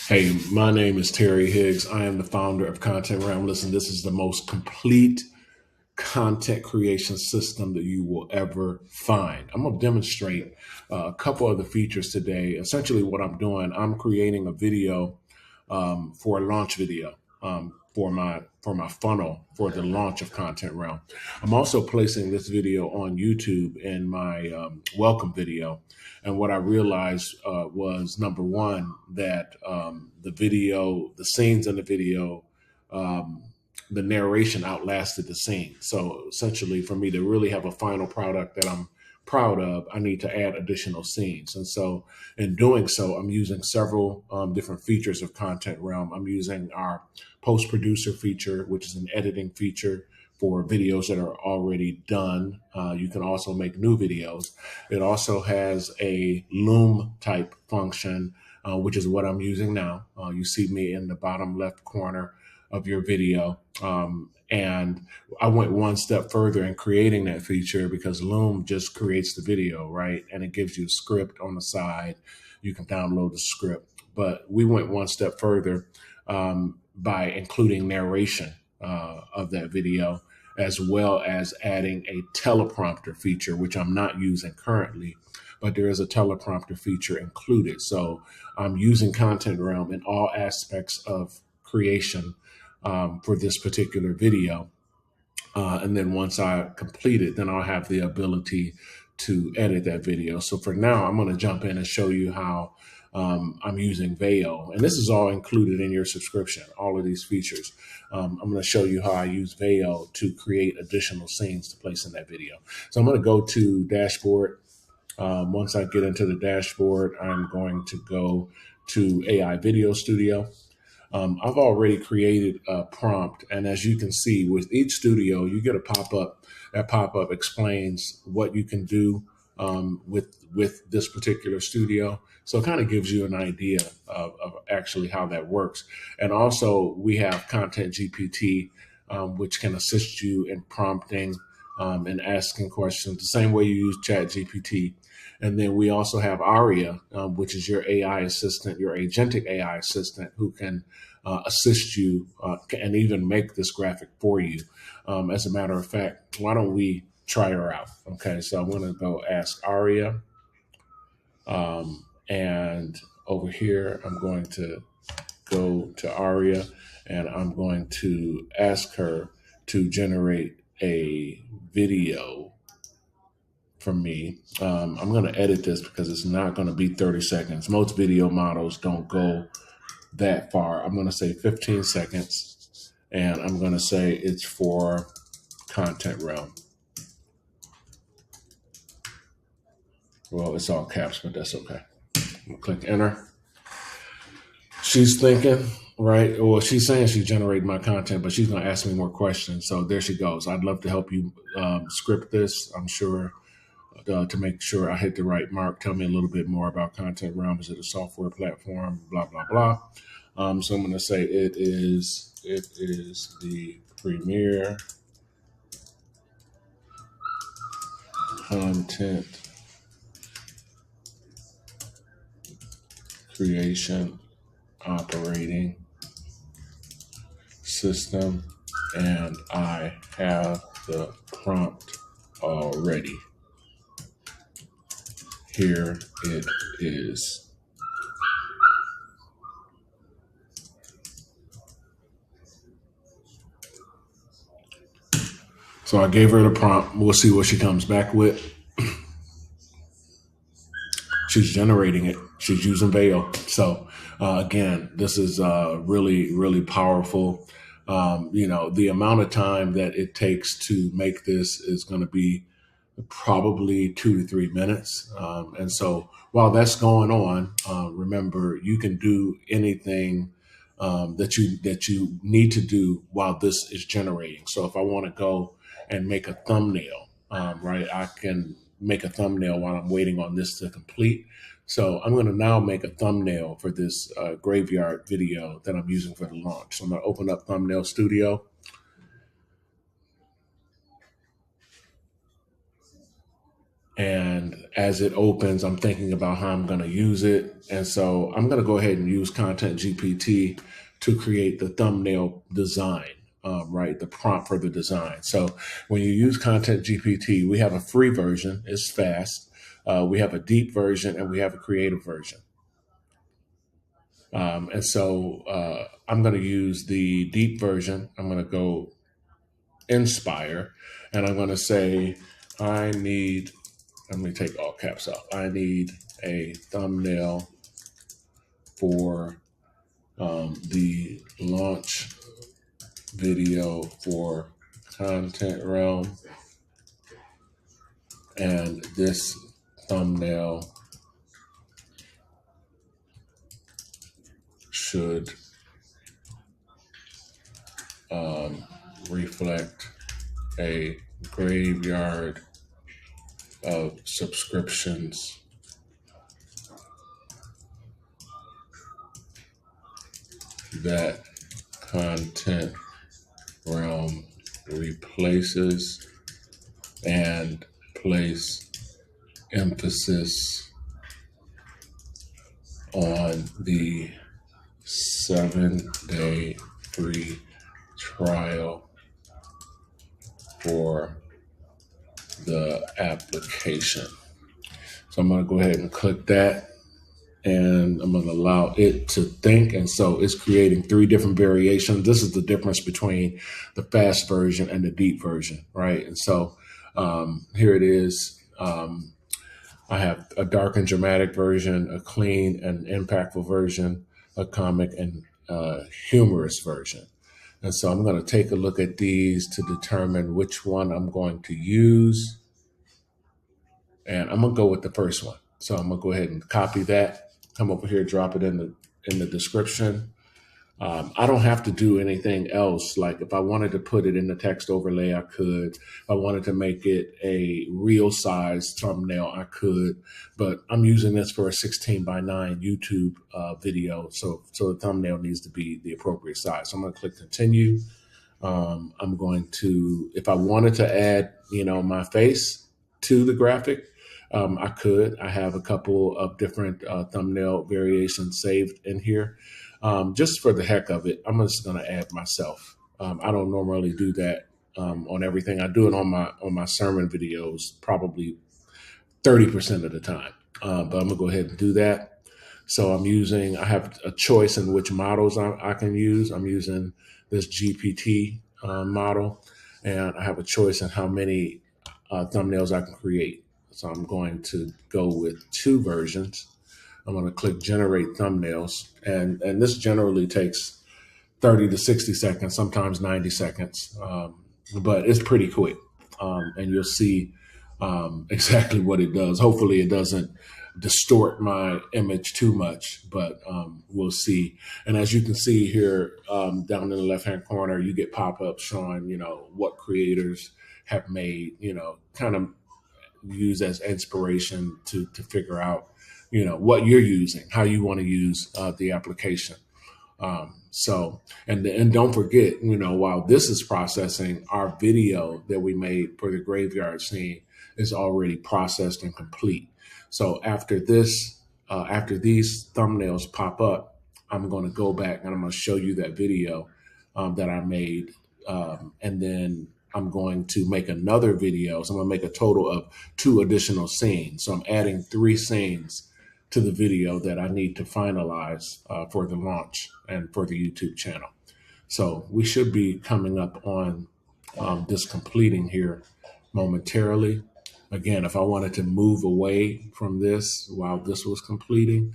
Hey, my name is Terry Higgs. I am the founder of ContentRealm. Listen, this is the most complete content creation system that you will ever find. I'm going to demonstrate a couple of the features today. Essentially, what I'm doing, I'm creating a video for a launch video for my funnel for the launch of ContentRealm. I'm also placing this video on YouTube in my welcome video. And what I realized was, number one, that the scenes in the video, the narration outlasted the scene. So essentially, for me to really have a final product that I'm proud of, I need to add additional scenes. And so in doing so, I'm using several different features of ContentRealm. I'm using our post producer feature, which is an editing feature for videos that are already done. You can also make new videos. It also has a Loom type function, which is what I'm using now. You see me in the bottom left corner of your video. And I went one step further in creating that feature because Loom just creates the video, right? And it gives you a script on the side. You can download the script. But we went one step further by including narration of that video, as well as adding a teleprompter feature, which I'm not using currently, but there is a teleprompter feature included. So I'm using ContentRealm in all aspects of creation for this particular video. And then once I complete it, then I'll have the ability to edit that video. So for now, I'm going to jump in and show you how I'm using Veil. And this is all included in your subscription, all of these features. I'm going to show you how I use Veil to create additional scenes to place in that video. So I'm going to go to dashboard. Once I get into the dashboard, I'm going to go to AI Video Studio. I've already created a prompt, and as you can see, with each studio, you get a pop-up. That pop-up explains what you can do with this particular studio. So it kind of gives you an idea of actually how that works. And also, we have Content GPT, which can assist you in prompting and asking questions the same way you use Chat GPT. And then we also have Aria, which is your AI assistant, your agentic AI assistant, who can assist you and even make this graphic for you. As a matter of fact, why don't we try her out? Okay, so I'm going to go ask Aria. And over here, I'm going to go to Aria, and I'm going to ask her to generate a video for me. I'm going to edit this because it's not going to be 30 seconds. Most video models don't go that far. I'm going to say 15 seconds, and I'm going to say it's for ContentRealm. Well, it's all caps, but that's okay. I'm going to click enter. She's thinking, right? Well, she's saying she's generating my content, but she's going to ask me more questions. So there she goes. I'd love to help you script this, I'm sure. To make sure I hit the right mark. Tell me a little bit more about ContentRealm. Is it a software platform? Blah, blah, blah. So I'm going to say it is the premier content creation operating system, and I have the prompt already. Here it is. So I gave her the prompt. We'll see what she comes back with. She's generating it. She's using Veil. So again, this is really, really powerful. The amount of time that it takes to make this is going to be probably 2 to 3 minutes. And so while that's going on, remember, you can do anything that you need to do while this is generating. So if I want to go and make a thumbnail, right, I can make a thumbnail while I'm waiting on this to complete. So I'm going to now make a thumbnail for this graveyard video that I'm using for the launch. So I'm going to open up Thumbnail Studio. And as it opens, I'm thinking about how I'm going to use it. And so I'm going to go ahead and use Content GPT to create the thumbnail design, right? The prompt for the design. So when you use Content GPT, we have a free version, it's fast. We have a deep version and we have a creative version. And so I'm going to use the deep version. I'm going to go Inspire, and I'm going to say, let me take all caps off. I need a thumbnail for the launch video for ContentRealm, and this thumbnail should reflect a graveyard of subscriptions that Content Realm replaces, and place emphasis on the 7-day free trial for the application. So I'm going to go ahead and click that, and I'm going to allow it to think. And so it's creating 3 different variations. This is the difference between the fast version and the deep version, right? And so here it is. I have a dark and dramatic version, a clean and impactful version, a comic and humorous version. And so I'm going to take a look at these to determine which one I'm going to use. And I'm going to go with the first one. So I'm going to go ahead and copy that, come over here, drop it in the description. I don't have to do anything else. Like if I wanted to put it in the text overlay, I could. If I wanted to make it a real size thumbnail, I could. But I'm using this for a 16:9 YouTube video. So the thumbnail needs to be the appropriate size. So I'm going to click continue. I'm going to, if I wanted to add, my face to the graphic, I could. I have a couple of different thumbnail variations saved in here. Just for the heck of it, I'm just going to add myself. I don't normally do that on everything. I do it on my sermon videos probably 30% of the time. But I'm going to go ahead and do that. So I have a choice in which models I can use. I'm using this GPT model, and I have a choice in how many thumbnails I can create. So I'm going to go with 2 versions. I'm going to click generate thumbnails, and this generally takes 30 to 60 seconds, sometimes 90 seconds, but it's pretty quick, and you'll see exactly what it does. Hopefully it doesn't distort my image too much, but we'll see. And as you can see here down in the left-hand corner, you get pop-ups showing, what creators have made, kind of use as inspiration to figure out what you're using, how you want to use the application. And don't forget, while this is processing, our video that we made for the graveyard scene is already processed and complete. So after these thumbnails pop up, I'm going to go back and I'm going to show you that video that I made. And then I'm going to make another video. So I'm going to make a total of 2 additional scenes. So I'm adding 3 scenes to the video that I need to finalize for the launch and for the YouTube channel. So we should be coming up on this completing here momentarily. Again, if I wanted to move away from this while this was completing,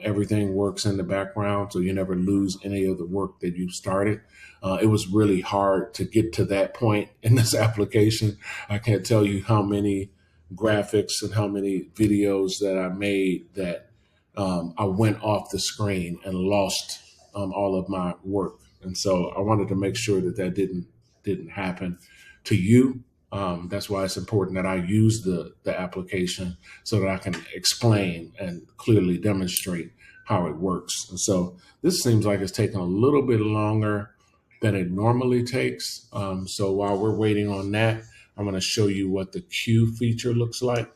everything works in the background, so you never lose any of the work that you started. It was really hard to get to that point in this application. I can't tell you how many graphics and how many videos that I made that I went off the screen and lost all of my work. And so I wanted to make sure that didn't happen to you. That's why it's important that I use the application so that I can explain and clearly demonstrate how it works. And so this seems like it's taking a little bit longer than it normally takes. So while we're waiting on that, I'm going to show you what the queue feature looks like.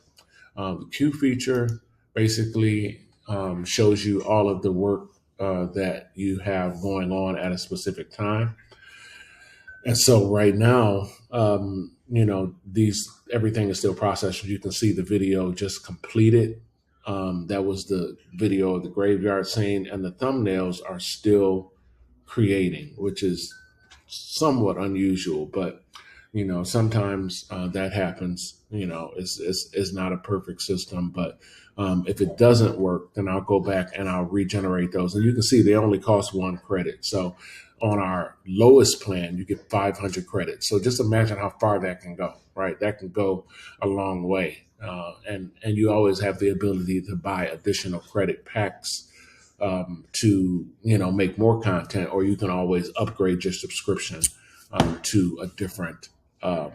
The queue feature basically shows you all of the work that you have going on at a specific time. And so right now, these everything is still processed. You can see the video just completed. That was the video of the graveyard scene, and the thumbnails are still creating, which is somewhat unusual, but sometimes that happens. It's not a perfect system, but if it doesn't work, then I'll go back and I'll regenerate those. And you can see they only cost 1 credit. So on our lowest plan, you get 500 credits. So just imagine how far that can go, right? That can go a long way. And you always have the ability to buy additional credit packs to make more content, or you can always upgrade your subscription to a different uh,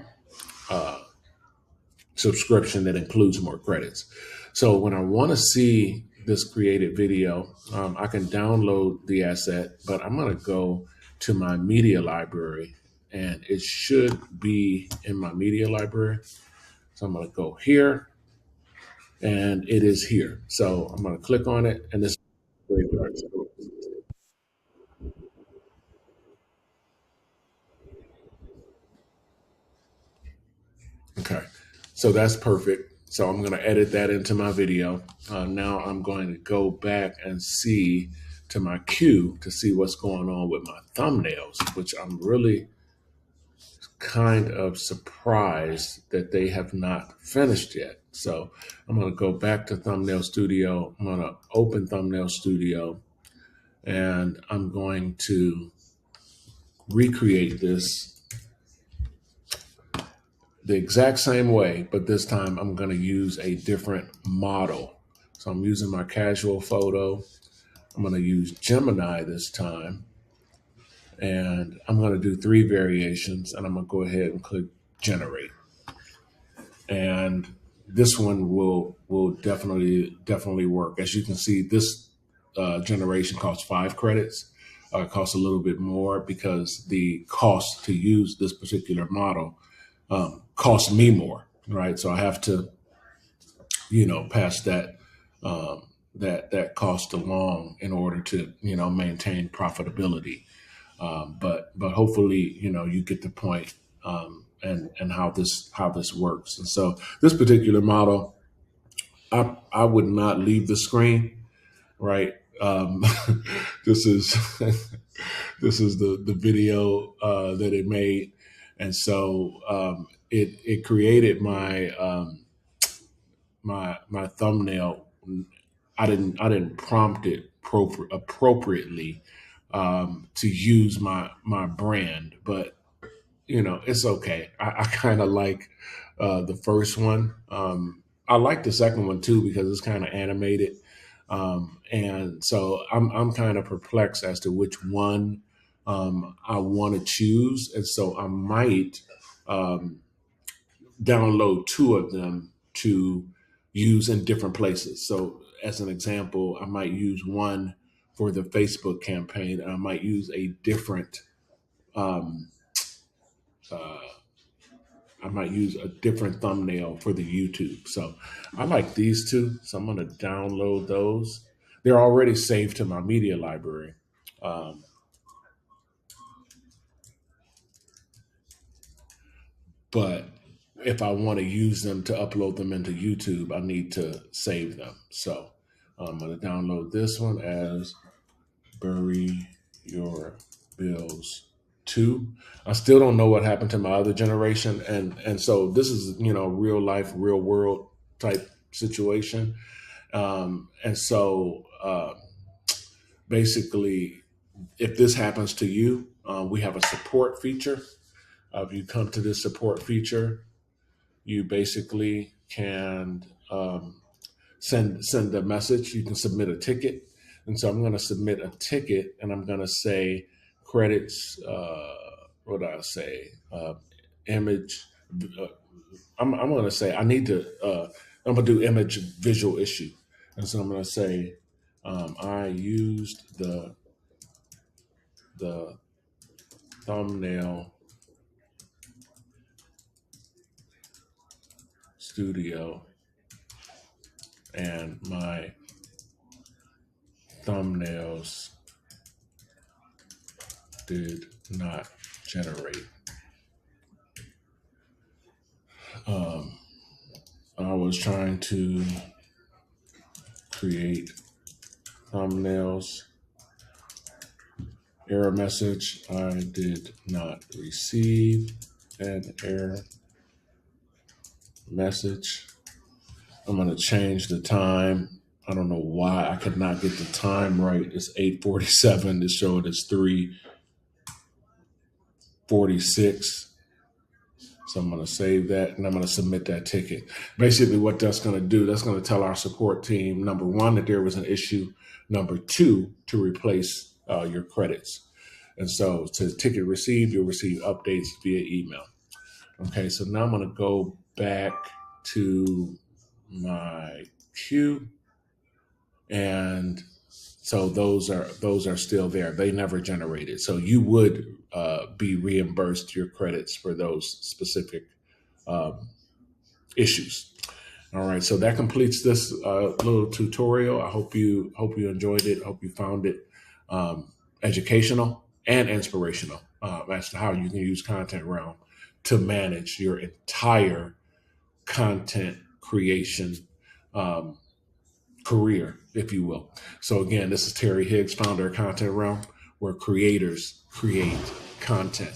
subscription that includes more credits. So when I want to see this created video, I can download the asset, but I'm going to go to my media library, and it should be in my media library. So I'm going to go here, and it is here. So I'm going to click on it, and this is graveyard. Okay, so that's perfect. So I'm going to edit that into my video. Now I'm going to go back and see to my queue to see what's going on with my thumbnails, which I'm really kind of surprised that they have not finished yet. So I'm going to go back to Thumbnail Studio. I'm going to open Thumbnail Studio, and I'm going to recreate this the exact same way, but this time I'm going to use a different model. So I'm using my casual photo. I'm going to use Gemini this time, and I'm going to do 3 variations, and I'm going to go ahead and click generate. And this one will definitely work. As you can see, this generation costs 5 credits. It costs a little bit more because the cost to use this particular model costs me more, right? So I have to, pass that cost along in order to, maintain profitability. But hopefully, you get the point, and how this works. And so this particular model, I would not leave the screen, right? This is this is the video that it made, and so it created my thumbnail. I didn't prompt it appropriately to use my brand, but it's okay. I kind of like the first one. I like the second one too because it's kind of animated, and so I'm kind of perplexed as to which one I want to choose, and so I might um, download 2 of them to use in different places. So, as an example, I might use one for the Facebook campaign, and I might use a different. Um, uh, I might use a different thumbnail for the YouTube. So I like these 2. So I'm going to download those. They're already saved to my media library. Um, but if I want to use them to upload them into YouTube, I need to save them. So I'm going to download this one as Bury Your Bills 2. I still don't know what happened to my other generation. And so this is, real life, real world type situation. And so basically, if this happens to you, we have a support feature. If you come to this support feature, you basically can send a message. You can submit a ticket. And so I'm going to submit a ticket, and I'm going to say credits. What do I say? Image. I'm going to say I need to. I'm going to do image visual issue, and so I'm going to say I used the thumbnail studio and my thumbnails did not generate. I was trying to create thumbnails. Error message, I did not receive an error message. I'm going to change the time. I don't know why I could not get the time right. It's 8:47 to show it as 3:46. So I'm going to save that and I'm going to submit that ticket. Basically what that's going to do, that's going to tell our support team, number one, that there was an issue. Number two, to replace your credits. And so to ticket received, you'll receive updates via email. Okay, so now I'm going to go back to my queue. And so those are still there. They never generated. So you would be reimbursed your credits for those specific issues. All right, so that completes this little tutorial. I hope you enjoyed it. Hope you found it educational and inspirational as to how you can use ContentRealm to manage your entire content creation career, if you will. So again, this is Terry Higgs, founder of ContentRealm, where creators create content.